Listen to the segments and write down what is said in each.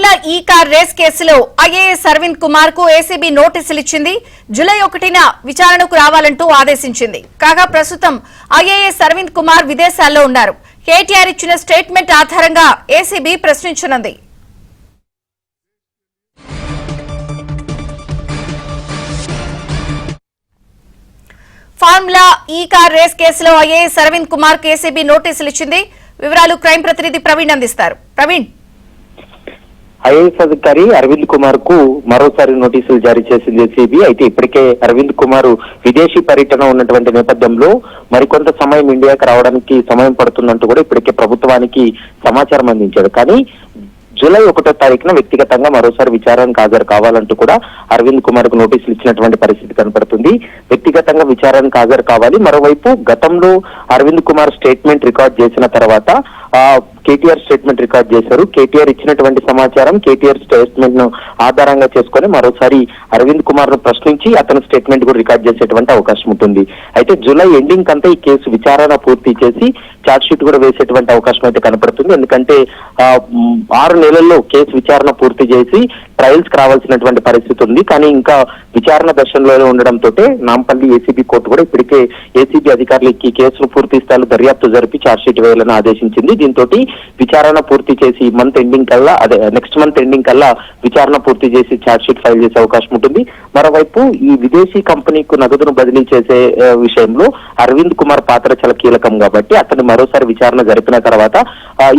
Formula ఈ car race కేసులో IAS Arvind Kumar కు ఏసీబీ నోటీసులు ఇచ్చింది. జూలై 1న విచారణకు రావాలంటూ ఆదేశించింది. కాగా ప్రస్తుతం ఐఏఎస్ అరవింద్ కుమార్ విదేశాల్లో ఉన్నారు. కేటీఆర్ ఇచ్చిన స్టేట్మెంట్ ఆధారంగా ఏసీబీ ప్రశ్నించనుంది. ఫార్ములా ఈ కార్ రేస్ కేసులో ఐఏఎస్ అరవింద్ కుమార్ కు ఏసీబీ నోటీసులు ఇచ్చింది. వివరాలు క్రైమ్ ప్రతినిధి ప్రవీణ్ అందిస్తారు. ప్రవీణ్, ఐఏఎస్ అధికారి అరవింద్ కుమార్ కు మరోసారి నోటీసులు జారీ చేసింది ఏసీబీ. అయితే ఇప్పటికే అరవింద్ కుమార్ విదేశీ పర్యటన ఉన్నటువంటి నేపథ్యంలో మరికొంత సమయం ఇండియాకి రావడానికి సమయం పడుతుందంటూ కూడా ఇప్పటికే ప్రభుత్వానికి సమాచారం అందించాడు. కానీ జూలై 1వ తారీఖున వ్యక్తిగతంగా మరోసారి విచారణకు హాజరు కావాలంటూ కూడా అరవింద్ కుమార్ కు నోటీసులు ఇచ్చినటువంటి పరిస్థితి కనపడుతుంది. వ్యక్తిగతంగా విచారణకు హాజరు కావాలి. మరోవైపు గతంలో అరవింద్ కుమార్ స్టేట్మెంట్ రికార్డ్ చేసిన తర్వాత కేటీఆర్ స్టేట్మెంట్ రికార్డ్ చేశారు. కేటీఆర్ ఇచ్చినటువంటి సమాచారం, కేటీఆర్ స్టేట్మెంట్ ను ఆధారంగా చేసుకుని మరోసారి అరవింద్ కుమార్ ను ప్రశ్నించి అతని స్టేట్మెంట్ కూడా రికార్డ్ చేసేటువంటి అవకాశం ఉంటుంది. అయితే జూలై ఎండింగ్ అంతా ఈ కేసు విచారణ పూర్తి చేసి ఛార్జ్ షీట్ కూడా వేసేటువంటి అవకాశం అయితే కనపడుతుంది. ఎందుకంటే 6 నెలల్లో కేసు విచారణ పూర్తి చేసి ట్రయల్స్ కి రావాల్సినటువంటి పరిస్థితి ఉంది. కానీ ఇంకా విచారణ దశలోనే ఉండడంతో నాంపల్లి ఏసీబీ కోర్టు కూడా ఇప్పటికే ఏసీబీ అధికారులకి కేసును పూర్తి స్థాయిలో దర్యాప్తు జరిపి ఛార్జ్ షీట్ వేయాలని ఆదేశించింది. దీంతో విచారణ పూర్తి చేసి నెక్స్ట్ మంత్ ఎండింగ్ కల్లా విచారణ పూర్తి చేసి ఛార్జ్ షీట్ ఫైల్ చేసే అవకాశం ఉంటుంది. మరోవైపు ఈ విదేశీ కంపెనీకు నగదును బదిలీ చేసే విషయంలో అరవింద్ కుమార్ పాత్ర చాలా కీలకం కాబట్టి అతను మరోసారి విచారణ జరిపిన తర్వాత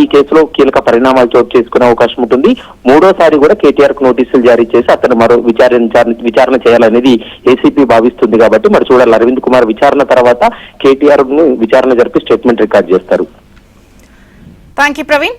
ఈ కేసులో కీలక పరిణామాలు చోటు చేసుకునే అవకాశం ఉంటుంది. మూడోసారి కూడా కేటీఆర్ కు నోటీసులు జారీ చేసి అతను మరో విచారణ చేయాలనేది ఏసీపీ భావిస్తుంది. కాబట్టి మరి చూడాలి, అరవింద్ కుమార్ విచారణ తర్వాత కేటీఆర్ ను విచారణ జరిపి స్టేట్మెంట్ రికార్డ్ చేస్తారు. థాంక్యూ ప్రవీణ్.